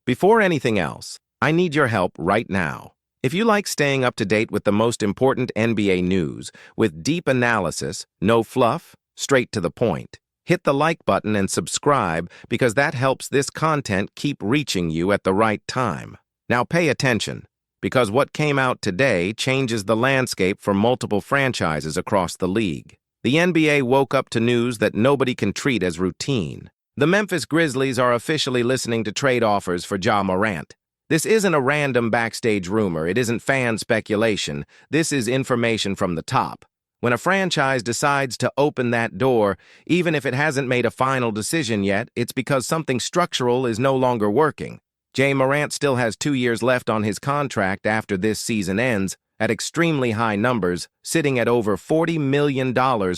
Before anything else, I need your help right now. If you like staying up to date with the most important NBA news, with deep analysis, no fluff, straight to the point, hit the like button and subscribe because that helps this content keep reaching you at the right time. Now pay attention, because what came out today changes the landscape for multiple franchises across the league. The NBA woke up to news that nobody can treat as routine. The Memphis Grizzlies are officially listening to trade offers for Ja Morant. This isn't a random backstage rumor. It isn't fan speculation. This is information from the top. When a franchise decides to open that door, even if it hasn't made a final decision yet, it's because something structural is no longer working. Ja Morant still has 2 years left on his contract after this season ends, at extremely high numbers, sitting at over $40 million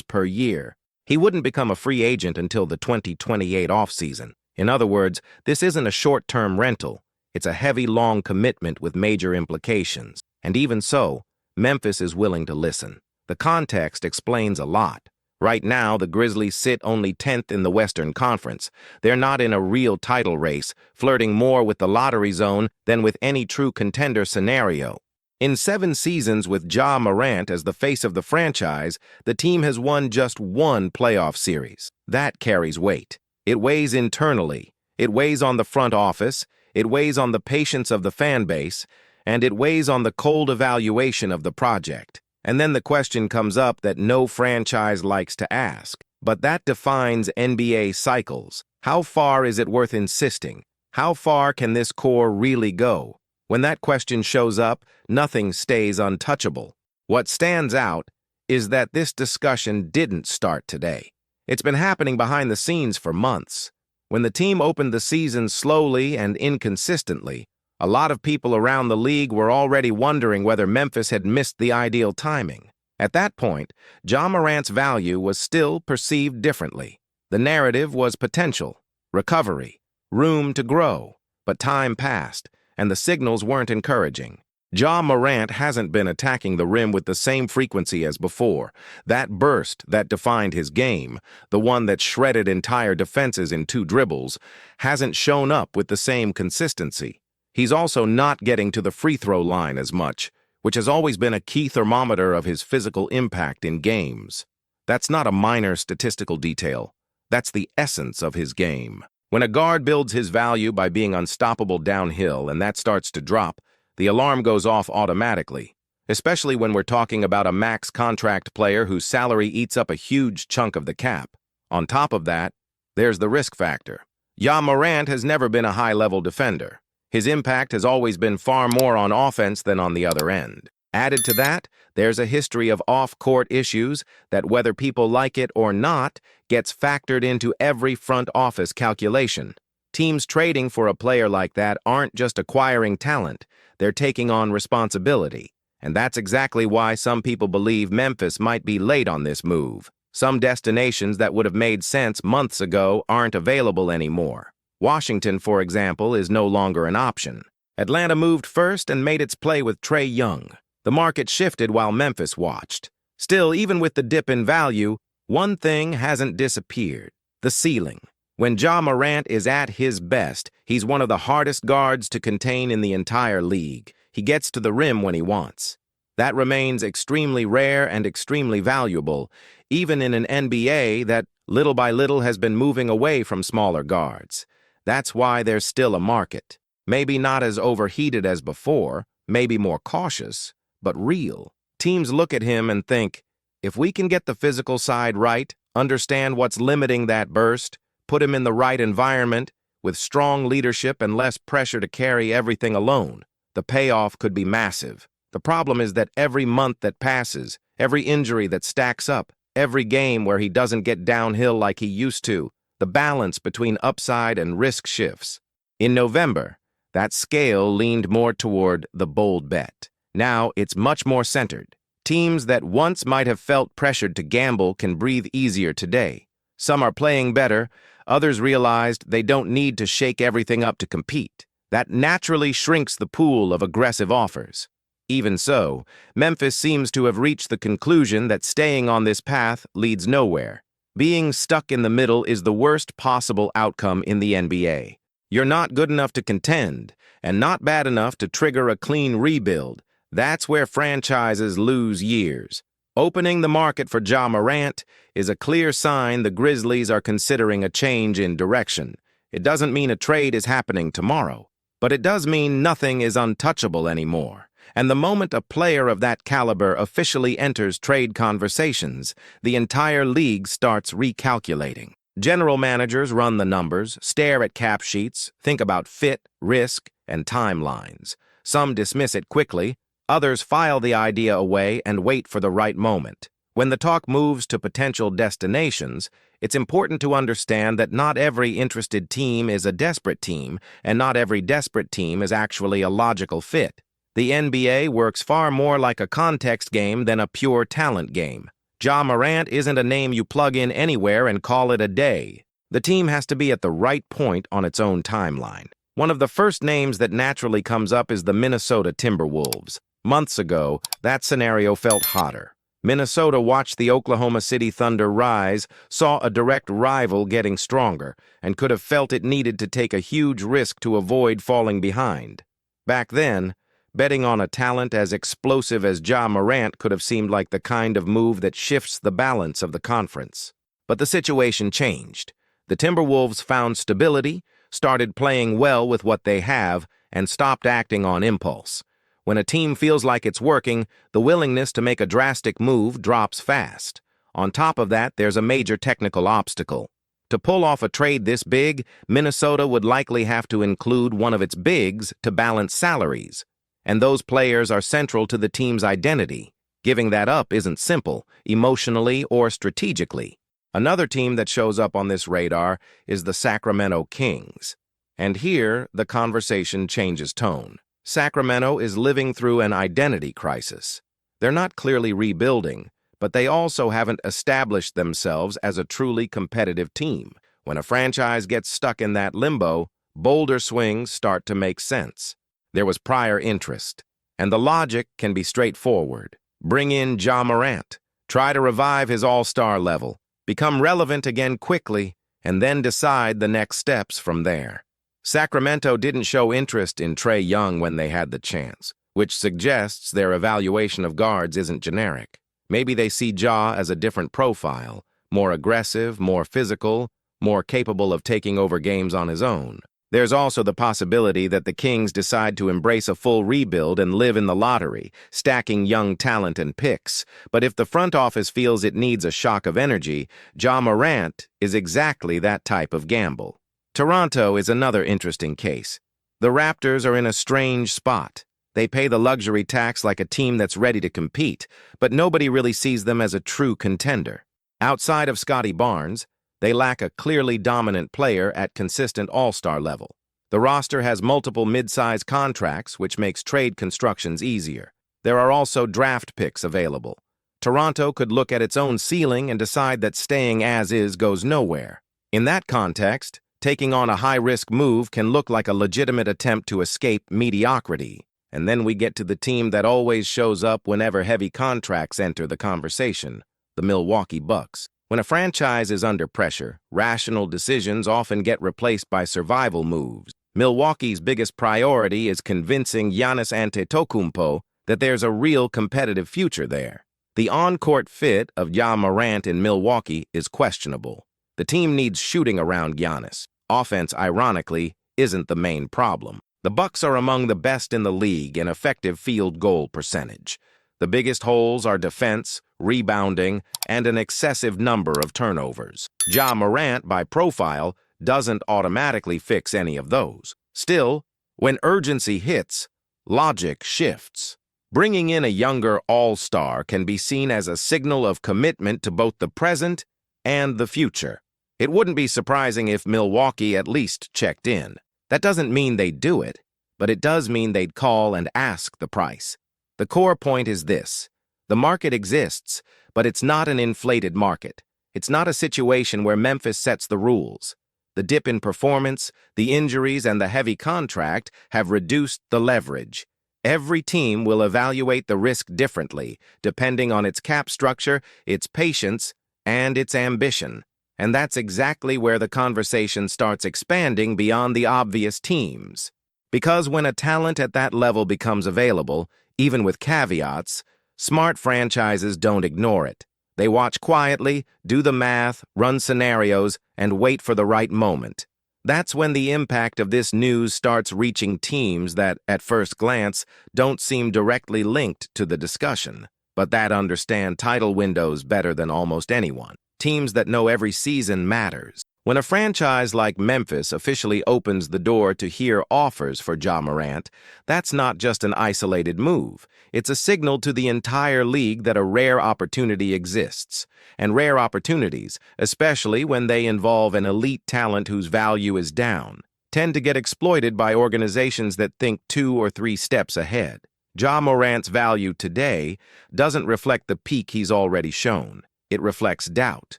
per year. He wouldn't become a free agent until the 2028 offseason. In other words, this isn't a short-term rental. It's a heavy, long commitment with major implications. And even so, Memphis is willing to listen. The context explains a lot. Right now, the Grizzlies sit only 10th in the Western Conference. They're not in a real title race, flirting more with the lottery zone than with any true contender scenario. In 7 seasons with Ja Morant as the face of the franchise, the team has won just 1 playoff series. That carries weight. It weighs internally. It weighs on the front office. It weighs on the patience of the fan base. And it weighs on the cold evaluation of the project. And then the question comes up that no franchise likes to ask. But that defines NBA cycles. How far is it worth insisting? How far can this core really go? When that question shows up, nothing stays untouchable. What stands out is that this discussion didn't start today. It's been happening behind the scenes for months. When the team opened the season slowly and inconsistently, a lot of people around the league were already wondering whether Memphis had missed the ideal timing. At that point, Ja Morant's value was still perceived differently. The narrative was potential, recovery, room to grow, but time passed, and the signals weren't encouraging. Ja Morant hasn't been attacking the rim with the same frequency as before. That burst that defined his game, the one that shredded entire defenses in 2 dribbles, hasn't shown up with the same consistency. He's also not getting to the free throw line as much, which has always been a key thermometer of his physical impact in games. That's not a minor statistical detail. That's the essence of his game. When a guard builds his value by being unstoppable downhill and that starts to drop, the alarm goes off automatically, especially when we're talking about a max contract player whose salary eats up a huge chunk of the cap. On top of that, there's the risk factor. Ja Morant has never been a high-level defender. His impact has always been far more on offense than on the other end. Added to that, there's a history of off-court issues that, whether people like it or not, gets factored into every front office calculation. Teams trading for a player like that aren't just acquiring talent, they're taking on responsibility. And that's exactly why some people believe Memphis might be late on this move. Some destinations that would have made sense months ago aren't available anymore. Washington, for example, is no longer an option. Atlanta moved first and made its play with Trae Young. The market shifted while Memphis watched. Still, even with the dip in value, one thing hasn't disappeared: the ceiling. When Ja Morant is at his best, he's one of the hardest guards to contain in the entire league. He gets to the rim when he wants. That remains extremely rare and extremely valuable, even in an NBA that, little by little, has been moving away from smaller guards. That's why there's still a market. Maybe not as overheated as before, maybe more cautious, but real. Teams look at him and think, if we can get the physical side right, understand what's limiting that burst, put him in the right environment, with strong leadership and less pressure to carry everything alone, the payoff could be massive. The problem is that every month that passes, every injury that stacks up, every game where he doesn't get downhill like he used to, the balance between upside and risk shifts. In November, that scale leaned more toward the bold bet. Now it's much more centered. Teams that once might have felt pressured to gamble can breathe easier today. Some are playing better. Others realized they don't need to shake everything up to compete. That naturally shrinks the pool of aggressive offers. Even so, Memphis seems to have reached the conclusion that staying on this path leads nowhere. Being stuck in the middle is the worst possible outcome in the NBA. You're not good enough to contend, and not bad enough to trigger a clean rebuild. That's where franchises lose years. Opening the market for Ja Morant is a clear sign the Grizzlies are considering a change in direction. It doesn't mean a trade is happening tomorrow, but it does mean nothing is untouchable anymore. And the moment a player of that caliber officially enters trade conversations, the entire league starts recalculating. General managers run the numbers, stare at cap sheets, think about fit, risk, and timelines. Some dismiss it quickly, others file the idea away and wait for the right moment. When the talk moves to potential destinations, it's important to understand that not every interested team is a desperate team, and not every desperate team is actually a logical fit. The NBA works far more like a context game than a pure talent game. Ja Morant isn't a name you plug in anywhere and call it a day. The team has to be at the right point on its own timeline. One of the first names that naturally comes up is the Minnesota Timberwolves. Months ago, that scenario felt hotter. Minnesota watched the Oklahoma City Thunder rise, saw a direct rival getting stronger, and could have felt it needed to take a huge risk to avoid falling behind. Back then, betting on a talent as explosive as Ja Morant could have seemed like the kind of move that shifts the balance of the conference. But the situation changed. The Timberwolves found stability, started playing well with what they have, and stopped acting on impulse. When a team feels like it's working, the willingness to make a drastic move drops fast. On top of that, there's a major technical obstacle. To pull off a trade this big, Minnesota would likely have to include one of its bigs to balance salaries. And those players are central to the team's identity. Giving that up isn't simple, emotionally or strategically. Another team that shows up on this radar is the Sacramento Kings. And here, the conversation changes tone. Sacramento is living through an identity crisis. They're not clearly rebuilding, but they also haven't established themselves as a truly competitive team. When a franchise gets stuck in that limbo, bolder swings start to make sense. There was prior interest, and the logic can be straightforward. Bring in Ja Morant, try to revive his all-star level, become relevant again quickly, and then decide the next steps from there. Sacramento didn't show interest in Trae Young when they had the chance, which suggests their evaluation of guards isn't generic. Maybe they see Ja as a different profile, more aggressive, more physical, more capable of taking over games on his own. There's also the possibility that the Kings decide to embrace a full rebuild and live in the lottery, stacking young talent and picks. But if the front office feels it needs a shock of energy, Ja Morant is exactly that type of gamble. Toronto is another interesting case. The Raptors are in a strange spot. They pay the luxury tax like a team that's ready to compete, but nobody really sees them as a true contender. Outside of Scotty Barnes, they lack a clearly dominant player at consistent all-star level. The roster has multiple mid-size contracts, which makes trade constructions easier. There are also draft picks available. Toronto could look at its own ceiling and decide that staying as is goes nowhere. In that context, taking on a high-risk move can look like a legitimate attempt to escape mediocrity. And then we get to the team that always shows up whenever heavy contracts enter the conversation, the Milwaukee Bucks. When a franchise is under pressure, rational decisions often get replaced by survival moves. Milwaukee's biggest priority is convincing Giannis Antetokounmpo that there's a real competitive future there. The on-court fit of Ja Morant in Milwaukee is questionable. The team needs shooting around Giannis. Offense, ironically, isn't the main problem. The Bucks are among the best in the league in effective field goal percentage. The biggest holes are defense, rebounding, and an excessive number of turnovers. Ja Morant, by profile, doesn't automatically fix any of those. Still, when urgency hits, logic shifts. Bringing in a younger all-star can be seen as a signal of commitment to both the present and the future. It wouldn't be surprising if Milwaukee at least checked in. That doesn't mean they'd do it, but it does mean they'd call and ask the price. The core point is this. The market exists, but it's not an inflated market. It's not a situation where Memphis sets the rules. The dip in performance, the injuries, and the heavy contract have reduced the leverage. Every team will evaluate the risk differently, depending on its cap structure, its patience, and its ambition. And that's exactly where the conversation starts expanding beyond the obvious teams. Because when a talent at that level becomes available, even with caveats, smart franchises don't ignore it. They watch quietly, do the math, run scenarios, and wait for the right moment. That's when the impact of this news starts reaching teams that, at first glance, don't seem directly linked to the discussion, but that understand title windows better than almost anyone. Teams that know every season matters. When a franchise like Memphis officially opens the door to hear offers for Ja Morant, that's not just an isolated move. It's a signal to the entire league that a rare opportunity exists. And rare opportunities, especially when they involve an elite talent whose value is down, tend to get exploited by organizations that think 2 or 3 steps ahead. Ja Morant's value today doesn't reflect the peak he's already shown. It reflects doubt.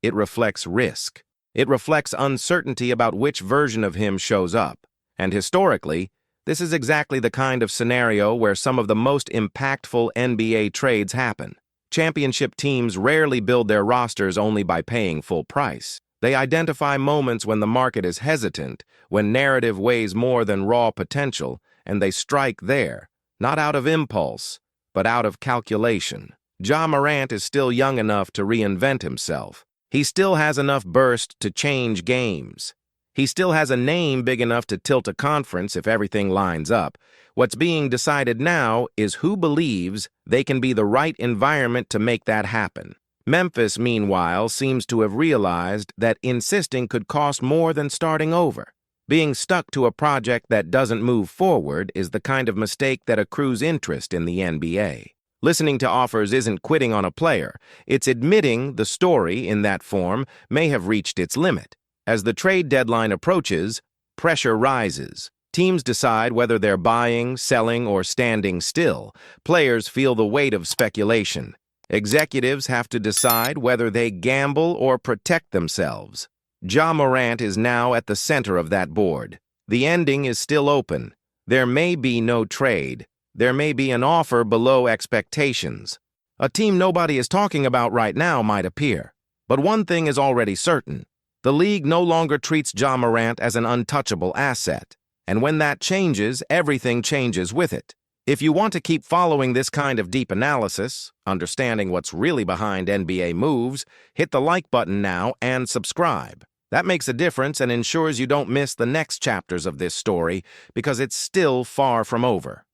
It reflects risk. It reflects uncertainty about which version of him shows up. And historically, this is exactly the kind of scenario where some of the most impactful NBA trades happen. Championship teams rarely build their rosters only by paying full price. They identify moments when the market is hesitant, when narrative weighs more than raw potential, and they strike there, not out of impulse, but out of calculation. Ja Morant is still young enough to reinvent himself. He still has enough burst to change games. He still has a name big enough to tilt a conference if everything lines up. What's being decided now is who believes they can be the right environment to make that happen. Memphis, meanwhile, seems to have realized that insisting could cost more than starting over. Being stuck to a project that doesn't move forward is the kind of mistake that accrues interest in the NBA. Listening to offers isn't quitting on a player. It's admitting the story in that form may have reached its limit. As the trade deadline approaches, pressure rises. Teams decide whether they're buying, selling, or standing still. Players feel the weight of speculation. Executives have to decide whether they gamble or protect themselves. Ja Morant is now at the center of that board. The ending is still open. There may be no trade. There may be an offer below expectations. A team nobody is talking about right now might appear. But one thing is already certain. The league no longer treats Ja Morant as an untouchable asset. And when that changes, everything changes with it. If you want to keep following this kind of deep analysis, understanding what's really behind NBA moves, hit the like button now and subscribe. That makes a difference and ensures you don't miss the next chapters of this story because it's still far from over.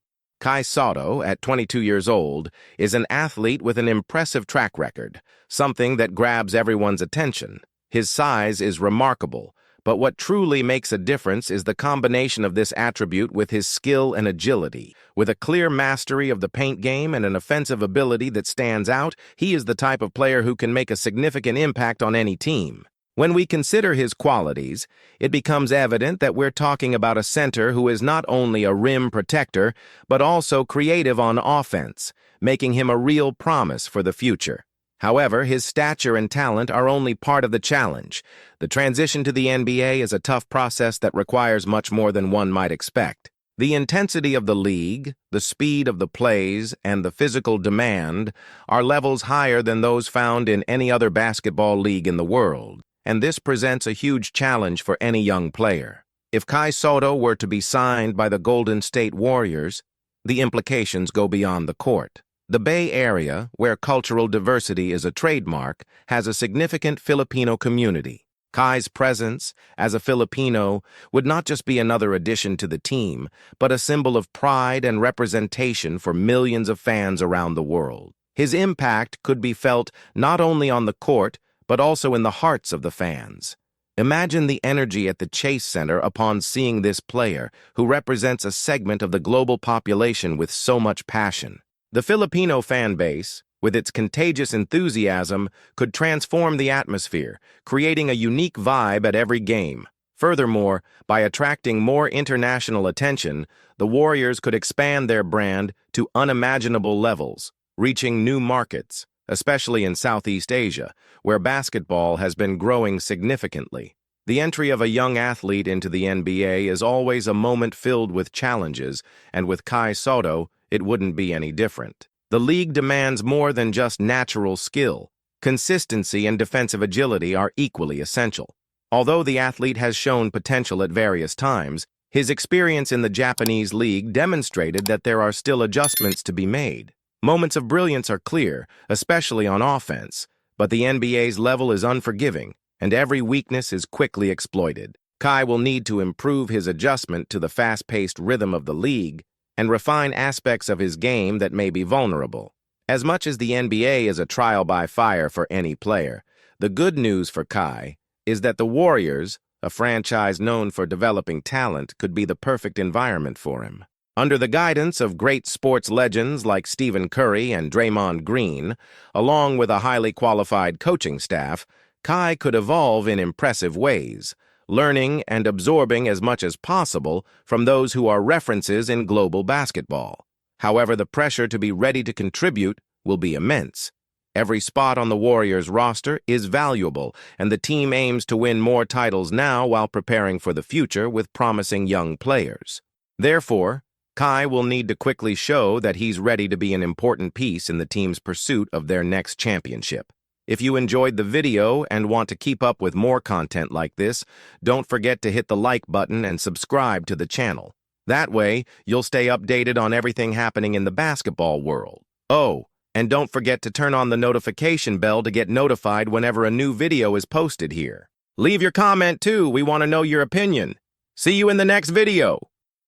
Sotto, at 22 years old, is an athlete with an impressive track record, something that grabs everyone's attention. His size is remarkable, but what truly makes a difference is the combination of this attribute with his skill and agility. With a clear mastery of the paint game and an offensive ability that stands out, he is the type of player who can make a significant impact on any team. When we consider his qualities, it becomes evident that we're talking about a center who is not only a rim protector, but also creative on offense, making him a real promise for the future. However, his stature and talent are only part of the challenge. The transition to the NBA is a tough process that requires much more than one might expect. The intensity of the league, the speed of the plays, and the physical demand are levels higher than those found in any other basketball league in the world. And this presents a huge challenge for any young player. If Sotto were to be signed by the Golden State Warriors, the implications go beyond the court. The Bay Area, where cultural diversity is a trademark, has a significant Filipino community. Kai's presence as a Filipino would not just be another addition to the team, but a symbol of pride and representation for millions of fans around the world. His impact could be felt not only on the court, but also in the hearts of the fans. Imagine the energy at the Chase Center upon seeing this player, who represents a segment of the global population with so much passion. The Filipino fan base, with its contagious enthusiasm, could transform the atmosphere, creating a unique vibe at every game. Furthermore, by attracting more international attention, the Warriors could expand their brand to unimaginable levels, reaching new markets, especially in Southeast Asia, where basketball has been growing significantly. The entry of a young athlete into the NBA is always a moment filled with challenges, and with Sotto, it wouldn't be any different. The league demands more than just natural skill. consistency and defensive agility are equally essential. Although the athlete has shown potential at various times, his experience in the Japanese league demonstrated that there are still adjustments to be made. Moments of brilliance are clear, especially on offense, but the NBA's level is unforgiving, and every weakness is quickly exploited. Kai will need to improve his adjustment to the fast-paced rhythm of the league and refine aspects of his game that may be vulnerable. As much as the NBA is a trial by fire for any player, the good news for Kai is that the Warriors, a franchise known for developing talent, could be the perfect environment for him. Under the guidance of great sports legends like Stephen Curry and Draymond Green, along with a highly qualified coaching staff, Kai could evolve in impressive ways, learning and absorbing as much as possible from those who are references in global basketball. However, the pressure to be ready to contribute will be immense. Every spot on the Warriors roster is valuable, and the team aims to win more titles now while preparing for the future with promising young players. Therefore, Kai will need to quickly show that he's ready to be an important piece in the team's pursuit of their next championship. If you enjoyed the video and want to keep up with more content like this, don't forget to hit the like button and subscribe to the channel. That way, you'll stay updated on everything happening in the basketball world. Oh, and don't forget to turn on the notification bell to get notified whenever a new video is posted here. Leave your comment too, we want to know your opinion. See you in the next video.